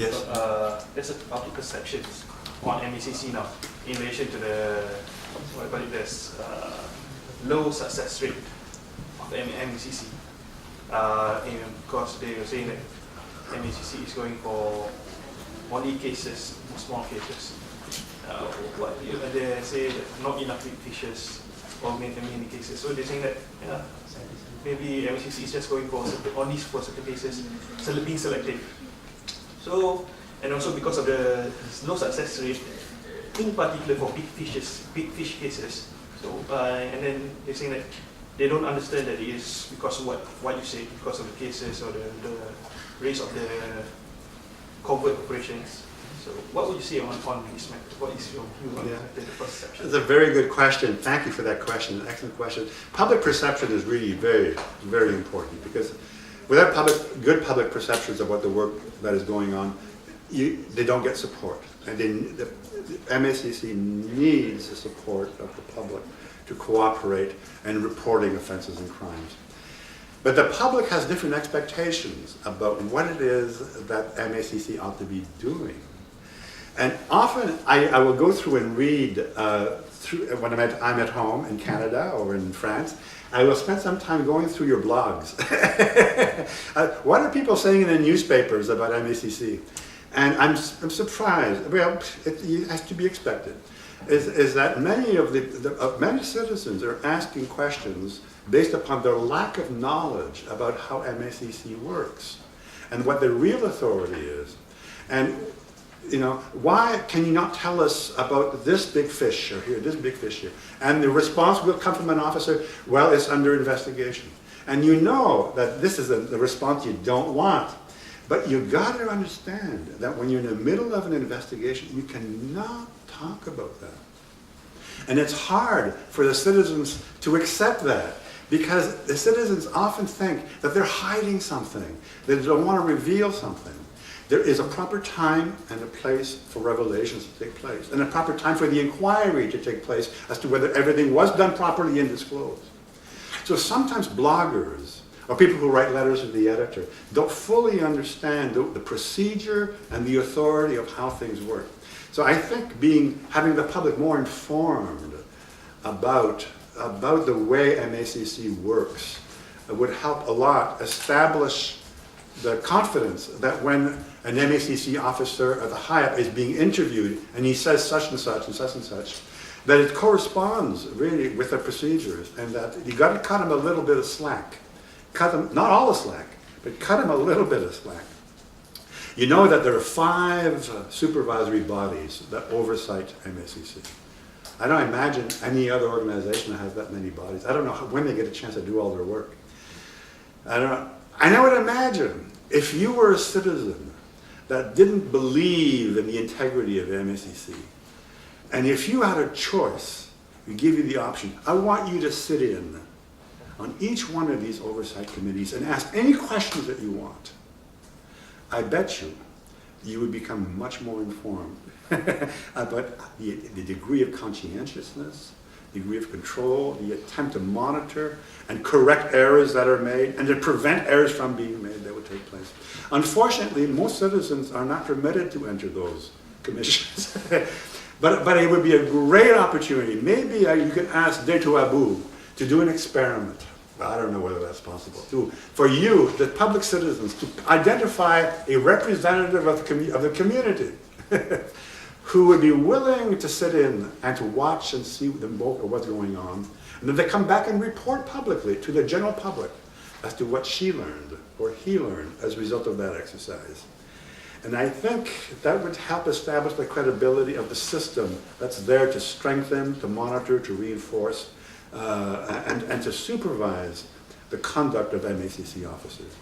Yes. There's a public perception on MACC now in relation to the there's low success rate of MACC. Because they were saying that MACC is going for only cases, small cases. They say that not enough big fishes or many cases. So they're saying that maybe MACC is just going for only for certain cases, being selective. So, and also because of the low success rate, in particular for big fish cases. So, and then they're saying that they don't understand that it is because of what you say, because of the cases or the rates of the covert operations. So what would you say on this matter? What is your view on the perception? That's a very good question. Thank you for that question. An excellent question. Public perception is really very, very important, because without good public perceptions of what the work that is going on, they don't get support. And the MACC needs the support of the public to cooperate in reporting offenses and crimes. But the public has different expectations about what it is that MACC ought to be doing. And often I will go through and read, when I'm at home in Canada or in France, I will spend some time going through your blogs. What are people saying in the newspapers about MACC? And I'm surprised. Well, it has to be expected. Is that many citizens are asking questions based upon their lack of knowledge about how MACC works and what the real authority is. And why can you not tell us about this big fish or here, this big fish here? And the response will come from an officer, well, it's under investigation. And you know that this is the response you don't want. But you got to understand that when you're in the middle of an investigation, you cannot talk about that. And it's hard for the citizens to accept that, because the citizens often think that they're hiding something, that they don't want to reveal something. There is a proper time and a place for revelations to take place, and a proper time for the inquiry to take place as to whether everything was done properly and disclosed. So sometimes bloggers, or people who write letters to the editor, don't fully understand the procedure and the authority of how things work. So I think having the public more informed about the way MACC works would help a lot establish the confidence that when an MACC officer at the high-up is being interviewed and he says such and such and such and such, that it corresponds really with the procedures, and that you got to cut him a little bit of slack. Cut him, not all the slack, but cut him a little bit of slack. You know that there are 5 supervisory bodies that oversight MACC. I don't imagine any other organization that has that many bodies. I don't know when they get a chance to do all their work. And I would imagine if you were a citizen that didn't believe in the integrity of MACC, and if you had a choice, we give you the option, I want you to sit in on each one of these oversight committees and ask any questions that you want. I bet you would become much more informed about the degree of conscientiousness, degree of control, the attempt to monitor and correct errors that are made, and to prevent errors from being made that would take place. Unfortunately, most citizens are not permitted to enter those commissions. But it would be a great opportunity. Maybe you could ask Deto Abu to do an experiment. Well, I don't know whether that's possible. For you, the public citizens, to identify a representative of the community who would be willing to sit in and to watch and see what's going on. And then they come back and report publicly to the general public as to what she learned or he learned as a result of that exercise. And I think that would help establish the credibility of the system that's there to strengthen, to monitor, to reinforce, and to supervise the conduct of MACC officers.